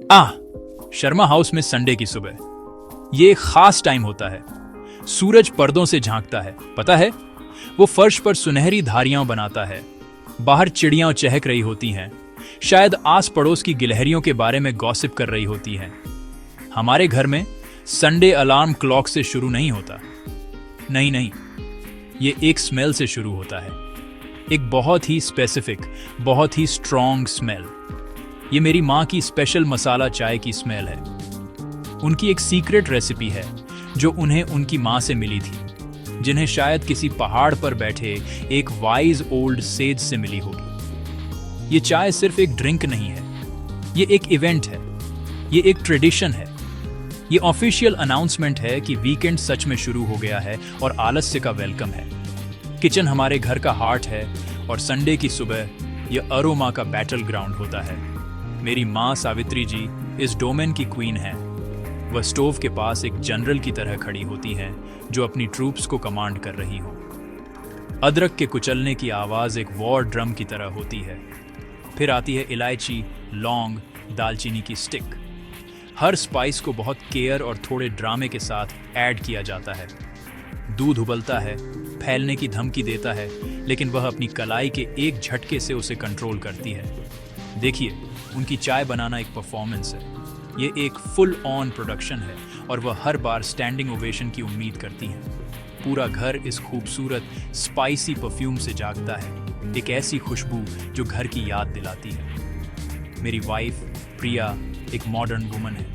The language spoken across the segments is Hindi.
शर्मा हाउस में संडे की सुबह ये एक खास टाइम होता है। सूरज पर्दों से झांकता है, पता है, वो फर्श पर सुनहरी धारियां बनाता है। बाहर चिड़ियां चहक रही होती हैं, शायद आस पड़ोस की गिलहरियों के बारे में गॉसिप कर रही होती हैं। हमारे घर में संडे अलार्म क्लॉक से शुरू नहीं होता। नहीं, ये एक स्मेल से शुरू होता है, एक बहुत ही स्पेसिफिक, बहुत ही स्ट्रॉन्ग स्मेल। ये मेरी माँ की स्पेशल मसाला चाय की स्मेल है। उनकी एक सीक्रेट रेसिपी है जो उन्हें उनकी माँ से मिली थी, जिन्हें शायद किसी पहाड़ पर बैठे एक वाइज ओल्ड सेज से मिली होगी। ये चाय सिर्फ एक ड्रिंक नहीं है, ये एक इवेंट है, ये एक ट्रेडिशन है, ये ऑफिशियल अनाउंसमेंट है कि वीकेंड सच में शुरू हो गया है और आलस्य का वेलकम है। किचन हमारे घर का हार्ट है और संडे की सुबह यह अरोमा का बैटल ग्राउंड होता है। मेरी माँ सावित्री जी इस डोमेन की क्वीन है। वह स्टोव के पास एक जनरल की तरह खड़ी होती हैं जो अपनी ट्रूप्स को कमांड कर रही हो। अदरक के कुचलने की आवाज़ एक वॉर ड्रम की तरह होती है। फिर आती है इलायची, लौंग, दालचीनी की स्टिक। हर स्पाइस को बहुत केयर और थोड़े ड्रामे के साथ ऐड किया जाता है। दूध उबलता है, फैलने की धमकी देता है, लेकिन वह अपनी कलाई के एक झटके से उसे कंट्रोल करती है। देखिए, उनकी चाय बनाना एक परफॉर्मेंस है, ये एक फुल ऑन प्रोडक्शन है और वह हर बार स्टैंडिंग ओवेशन की उम्मीद करती हैं। पूरा घर इस खूबसूरत स्पाइसी परफ्यूम से जागता है, एक ऐसी खुशबू जो घर की याद दिलाती है। मेरी वाइफ प्रिया एक मॉडर्न वुमन है।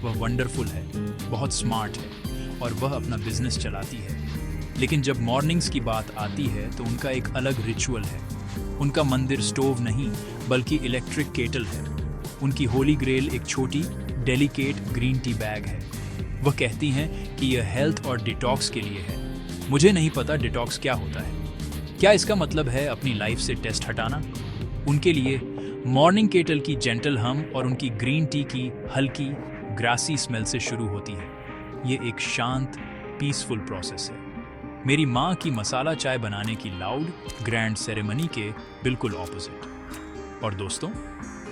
वह वंडरफुल है, बहुत स्मार्ट है और वह अपना बिजनेस चलाती है। लेकिन जब मॉर्निंग्स की बात आती है तो उनका एक अलग रिचुअल है। उनका मंदिर स्टोव नहीं बल्कि इलेक्ट्रिक केटल है। उनकी होली ग्रेल एक छोटी डेलिकेट ग्रीन टी बैग है। वह कहती हैं कि यह हेल्थ और डिटॉक्स के लिए है। मुझे नहीं पता डिटॉक्स क्या होता है। क्या इसका मतलब है अपनी लाइफ से टेस्ट हटाना? उनके लिए मॉर्निंग केटल की जेंटल हम और उनकी ग्रीन टी की हल्की ग्रासी स्मेल से शुरू होती है। ये एक शांत पीसफुल प्रोसेस है। मेरी माँ की मसाला चाय बनाने की लाउड ग्रैंड सेरेमनी के बिल्कुल ऑपोजिट। और दोस्तों,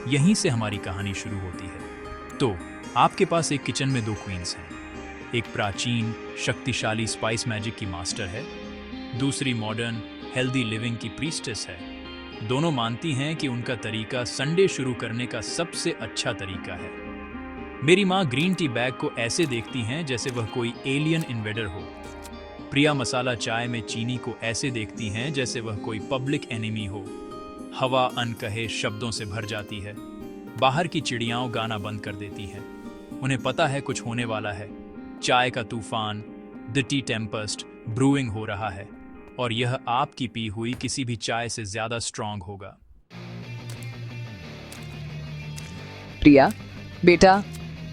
यहीं से हमारी कहानी शुरू होती है। तो आपके पास एक किचन में दो क्वींस हैं। एक प्राचीन शक्तिशाली स्पाइस मैजिक की मास्टर है, दूसरी मॉडर्न हेल्दी लिविंग की प्रीस्टेस है। दोनों मानती हैं कि उनका तरीका संडे शुरू करने का सबसे अच्छा तरीका है। मेरी माँ ग्रीन टी बैग को ऐसे देखती हैं जैसे वह कोई एलियन इन्वेडर हो। प्रिया मसाला चाय में चीनी को ऐसे देखती हैं जैसे वह कोई पब्लिक एनिमी हो। हवा अनकहे शब्दों से भर जाती है। बाहर की चिड़ियाओं गाना बंद कर देती हैं। उन्हें पता है कुछ होने वाला है। चाय का तूफान, द टी टेम्पेस्ट ब्रूइंग हो रहा है और यह आपकी पी हुई किसी भी चाय से ज्यादा स्ट्रांग होगा। प्रिया, बेटा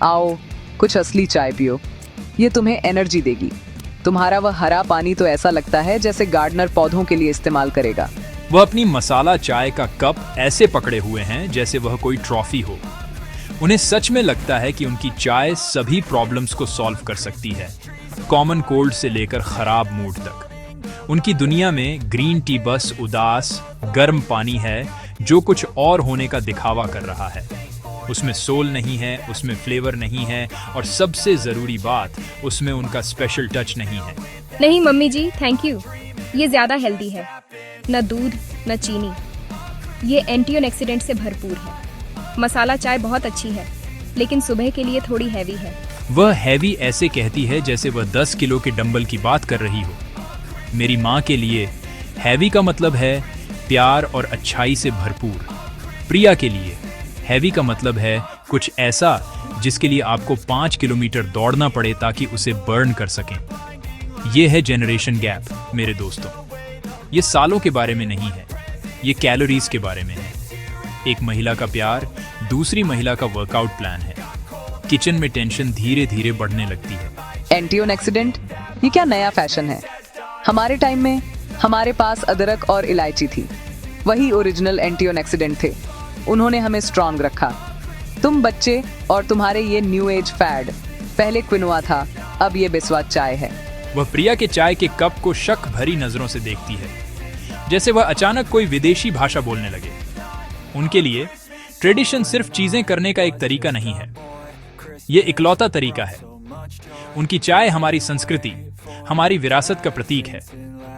आओ, कुछ असली चाय पियो। ये तुम्हें एनर्जी देगी। तुम्हारा वह हरा पानी तो ऐसा लगता है जैसे गार्डनर पौधों के लिए इस्तेमाल करेगा। वह अपनी मसाला चाय का कप ऐसे पकड़े हुए हैं जैसे वह कोई ट्रॉफी हो। उन्हें सच में लगता है कि उनकी चाय सभी प्रॉब्लम्स को सॉल्व कर सकती है, कॉमन कोल्ड से लेकर खराब मूड तक। उनकी दुनिया में ग्रीन टी बस उदास गर्म पानी है जो कुछ और होने का दिखावा कर रहा है। उसमें सोल नहीं है, उसमें फ्लेवर नहीं है और सबसे जरूरी बात, उसमें उनका स्पेशल टच नहीं है। नहीं मम्मी जी, थैंक यू। ये ज्यादा हेल्दी है, न दूध न चीनी। ये एंटीऑक्सीडेंट से भरपूर है। मसाला चाय बहुत अच्छी है, लेकिन सुबह के लिए थोड़ी हैवी है। वह हैवी ऐसे कहती है जैसे वह 10 किलो के डंबल की बात कर रही हो। मेरी माँ के लिए हैवी का मतलब है प्यार और अच्छाई से भरपूर। प्रिया के लिए हैवी का मतलब है कुछ ऐसा जिसके लिए आपको 5 किलोमीटर दौड़ना पड़े ताकि उसे बर्न कर सकें। यह है जनरेशन गैप मेरे दोस्तों। ये सालों के बारे में नहीं है, ये कैलोरीज के बारे में है। एक महिला का प्यार दूसरी महिला का वर्कआउट प्लान है। किचन में टेंशन धीरे धीरे बढ़ने लगती है। एंटीऑक्सीडेंट, ये क्या नया फैशन है? हमारे टाइम में हमारे पास अदरक और इलायची थी, वही ओरिजिनल एंटीऑक्सीडेंट थे। उन्होंने हमें स्ट्रांग रखा। तुम बच्चे और तुम्हारे ये न्यू एज फैड, पहले क्विनोआ था, अब ये बिस्वा चाय है। वह प्रिया के चाय के कप को शक भरी नजरों से देखती है, जैसे वह अचानक कोई विदेशी भाषा बोलने लगे। उनके लिए ट्रेडिशन सिर्फ चीजें करने का एक तरीका नहीं है, ये इकलौता तरीका है। उनकी चाय हमारी संस्कृति, हमारी विरासत का प्रतीक है।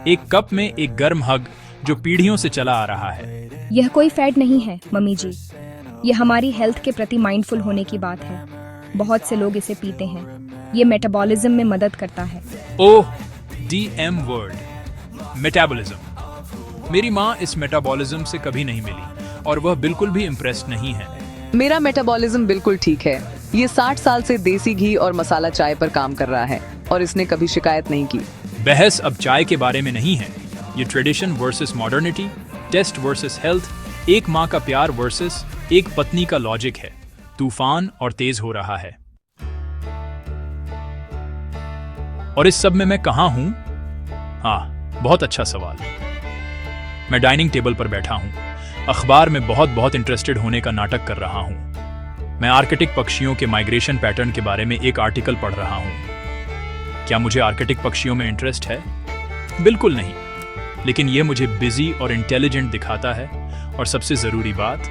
एक कप में एक गर्म हग जो पीढ़ियों से चला आ रहा है। यह कोई फैड नहीं है मम्मी जी, यह हमारी हेल्थ के प्रति माइंडफुल होने की बात है। बहुत से लोग इसे पीते हैं, ये मेटाबॉलिज्म में मदद करता है। ओह, DM वर्ड, मेटाबॉलिज्म। मेरी माँ इस मेटाबॉलिज्म से कभी नहीं मिली और वह बिल्कुल भी इम्प्रेस्ड नहीं है। मेरा मेटाबॉलिज्म बिल्कुल ठीक है। ये 60 साल से देसी घी और मसाला चाय पर काम कर रहा है और इसने कभी शिकायत नहीं की। बहस अब चाय के बारे में नहीं है, ये tradition versus modernity, taste versus health, एक माँ का प्यार वर्सेस एक पत्नी का लॉजिक है। तूफान और तेज हो रहा है। और इस सब में मैं कहां हूं? हाँ, बहुत अच्छा सवाल। मैं डाइनिंग टेबल पर बैठा हूं, अखबार में बहुत इंटरेस्टेड होने का नाटक कर रहा हूं। मैं आर्कटिक पक्षियों के माइग्रेशन पैटर्न के बारे में एक आर्टिकल पढ़ रहा हूं। क्या मुझे आर्कटिक पक्षियों में इंटरेस्ट है? बिल्कुल नहीं, लेकिन यह मुझे बिजी और इंटेलिजेंट दिखाता है और सबसे जरूरी बात,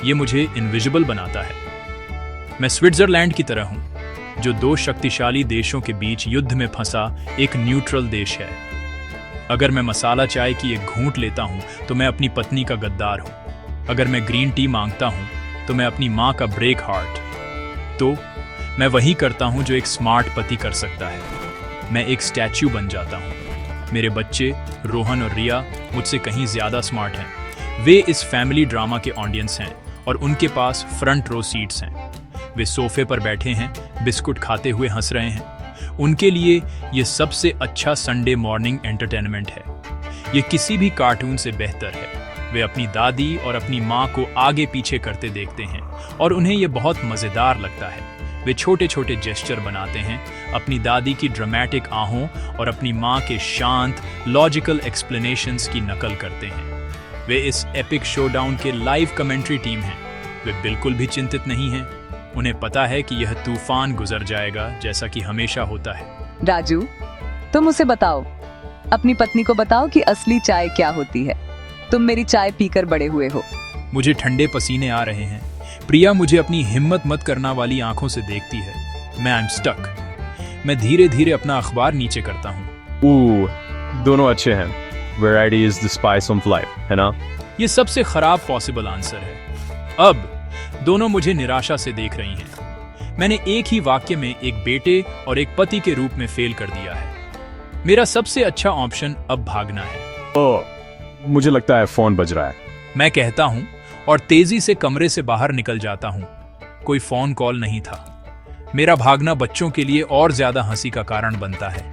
यह मुझे इनविजिबल बनाता है। मैं स्विट्जरलैंड की तरह हूं, जो दो शक्तिशाली देशों के बीच युद्ध में फंसा एक न्यूट्रल देश है। अगर मैं मसाला चाय की एक घूंट लेता हूं तो मैं अपनी पत्नी का गद्दार हूं। अगर मैं ग्रीन टी मांगता हूं तो मैं अपनी मां का ब्रेक हार्ट। तो मैं वही करता हूं जो एक स्मार्ट पति कर सकता है। मैं एक स्टैच्यू बन जाता हूं। मेरे बच्चे रोहन और रिया मुझसे कहीं ज्यादा स्मार्ट हैं। वे इस फैमिली ड्रामा के ऑडियंस हैं और उनके पास फ्रंट रो सीट्स हैं। वे सोफे पर बैठे हैं, बिस्कुट खाते हुए हंस रहे हैं। उनके लिए ये सबसे अच्छा संडे मॉर्निंग एंटरटेनमेंट है। ये किसी भी कार्टून से बेहतर है। वे अपनी दादी और अपनी माँ को आगे पीछे करते देखते हैं और उन्हें ये बहुत मज़ेदार लगता है। वे छोटे छोटे जेस्चर बनाते हैं, अपनी दादी की ड्रामेटिक आहों और अपनी माँ के शांत लॉजिकल एक्सप्लेनेशंस की नकल करते हैं। वे इस एपिक शोडाउन के लाइव कमेंट्री टीम हैं। वे बिल्कुल भी चिंतित नहीं हैं। उन्हें पता है कि यह तूफान गुजर जाएगा, जैसा कि हमेशा होता है। राजू, तुम उसे बताओ, अपनी पत्नी को बताओ कि असली चाय क्या होती है। तुम मेरी चाय पीकर बड़े हुए हो। मुझे ठंडे पसीने आ रहे हैं। प्रिया मुझे अपनी हिम्मत मत करना वाली आंखों से देखती है। मैं आई एम स्टक। मैं धीरे धीरे अपना अखबार नीचे करता हूँ। दोनों अच्छे हैं। Variety is the spice of life, है ना? ये सबसे खराब पॉसिबल आंसर है। अब दोनों मुझे निराशा से देख रही हैं। मैंने एक ही वाक्य में एक बेटे और एक पति के रूप में फेल कर दिया है। मेरा सबसे अच्छा ऑप्शन अब भागना है। मुझे लगता है फोन बज रहा है। मैं कहता हूं और तेजी से कमरे से बाहर निकल जाता हूं। कोई फोन कॉल नहीं था। मेरा भागना बच्चों के लिए और ज्यादा हंसी का कारण बनता है।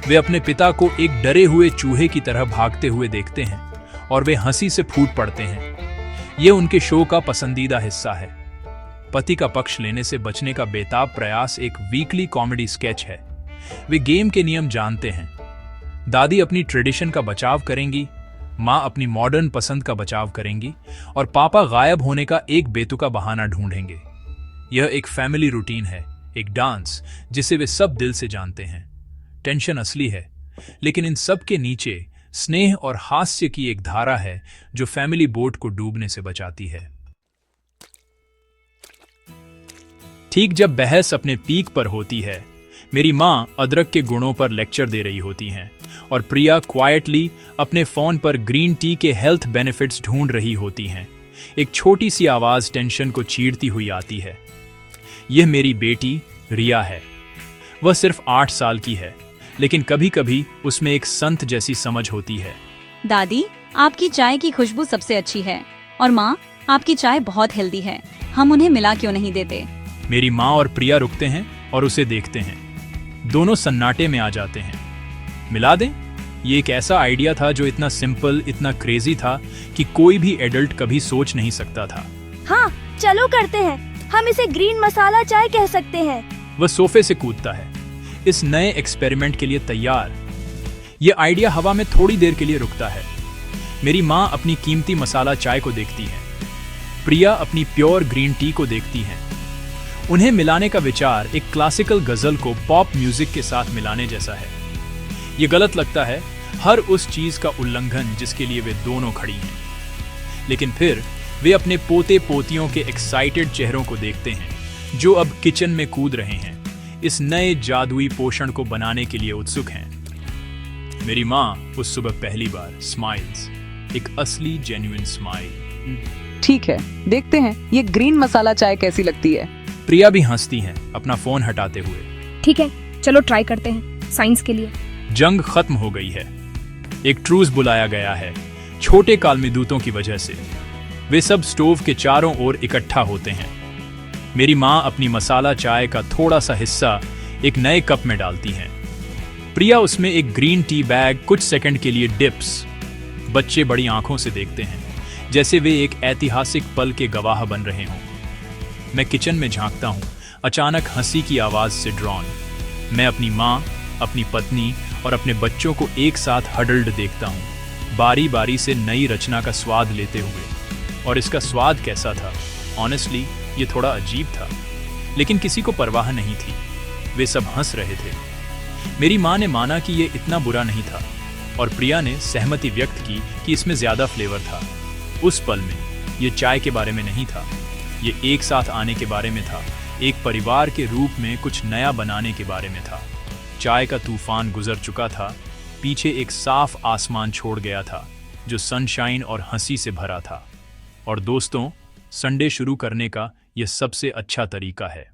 वे अपने पिता को एक डरे हुए चूहे की तरह भागते हुए देखते हैं और वे हंसी से फूट पड़ते हैं। यह उनके शो का पसंदीदा हिस्सा है। पति का पक्ष लेने से बचने का बेताब प्रयास एक वीकली कॉमेडी स्केच है। वे गेम के नियम जानते हैं। दादी अपनी ट्रेडिशन का बचाव करेंगी, माँ अपनी मॉडर्न पसंद का बचाव करेंगी और पापा गायब होने का एक बेतुका बहाना ढूंढेंगे। यह एक फैमिली रूटीन है, एक डांस जिसे वे सब दिल से जानते हैं। टेंशन असली है, लेकिन इन सब के नीचे स्नेह और हास्य की एक धारा है जो फैमिली बोट को डूबने से बचाती है। ठीक जब बहस अपने पीक पर होती है, मेरी माँ अदरक के गुणों पर लेक्चर दे रही होती हैं और प्रिया क्वाइटली अपने फोन पर ग्रीन टी के हेल्थ बेनिफिट्स ढूंढ रही होती हैं। एक छोटी सी आवाज टेंशन को चीरती हुई आती है। यह मेरी बेटी रिया है। वह सिर्फ 8 साल की है, लेकिन कभी कभी उसमें एक संत जैसी समझ होती है। दादी, आपकी चाय की खुशबू सबसे अच्छी है और माँ, आपकी चाय बहुत हेल्दी है। हम उन्हें मिला क्यों नहीं देते? मेरी माँ और प्रिया रुकते हैं और उसे देखते हैं। दोनों सन्नाटे में आ जाते हैं। मिला दें? ये एक ऐसा आइडिया था जो इतना सिंपल, इतना क्रेजी था कि कोई भी एडल्ट कभी सोच नहीं सकता था। हाँ, चलो करते हैं। हम इसे ग्रीन मसाला चाय कह सकते हैं। वह सोफे से कूदता है, इस नए एक्सपेरिमेंट के लिए तैयार। यह आइडिया हवा में थोड़ी देर के लिए रुकता है। मेरी माँ अपनी कीमती मसाला चाय को देखती है। प्रिया अपनी प्योर ग्रीन टी को देखती हैं। उन्हें मिलाने का विचार एक क्लासिकल गजल को पॉप म्यूजिक के साथ मिलाने जैसा है। ये गलत लगता है, हर उस चीज का उल्लंघन जिसके लिए वे दोनों खड़ी हैं। लेकिन फिर वे अपने पोते पोतियों के एक्साइटेड चेहरों को देखते हैं जो अब किचन में कूद रहे हैं, इस नए जादुई पोषण को बनाने के लिए उत्सुक हैं। मेरी माँ उस सुबह पहली बार स्माइल्स, एक असली जेन्युइन स्माइल। ठीक है, देखते हैं ये ग्रीन मसाला चाय कैसी लगती है। प्रिया भी हंसती हैं अपना फोन हटाते हुए। ठीक है, चलो ट्राई करते हैं साइंस के लिए। जंग खत्म हो गई है। एक ट्रूस बुलाया गया है छोटे कालमेदूतों की वजह से। वे सब स्टोव के चारों ओर इकट्ठा होते हैं। मेरी माँ अपनी मसाला चाय का थोड़ा सा हिस्सा एक नए कप में डालती हैं। प्रिया उसमें एक ग्रीन टी बैग कुछ सेकंड के लिए डिप्स। बच्चे बड़ी आंखों से देखते हैं जैसे वे एक ऐतिहासिक पल के गवाह बन रहे हों। मैं किचन में झांकता हूँ, अचानक हंसी की आवाज से ड्रॉन। मैं अपनी माँ, अपनी पत्नी और अपने बच्चों को एक साथ हडल्ड देखता हूँ, बारी बारी से नई रचना का स्वाद लेते हुए। और इसका स्वाद कैसा था? ऑनेस्टली ये थोड़ा अजीब था, लेकिन किसी को परवाह नहीं थी। वे सब हंस रहे थे। मेरी माँ ने माना कि ये इतना बुरा नहीं था और प्रिया ने सहमति व्यक्त की कि इसमें ज्यादा फ्लेवर था। उस पल में ये चाय के बारे में नहीं था, ये एक साथ आने के बारे में था, एक परिवार के रूप में कुछ नया बनाने के बारे में था। चाय का तूफान गुजर चुका था, पीछे एक साफ आसमान छोड़ गया था जो सनशाइन और हंसी से भरा था। और दोस्तों, संडे शुरू करने का यह सबसे अच्छा तरीका है।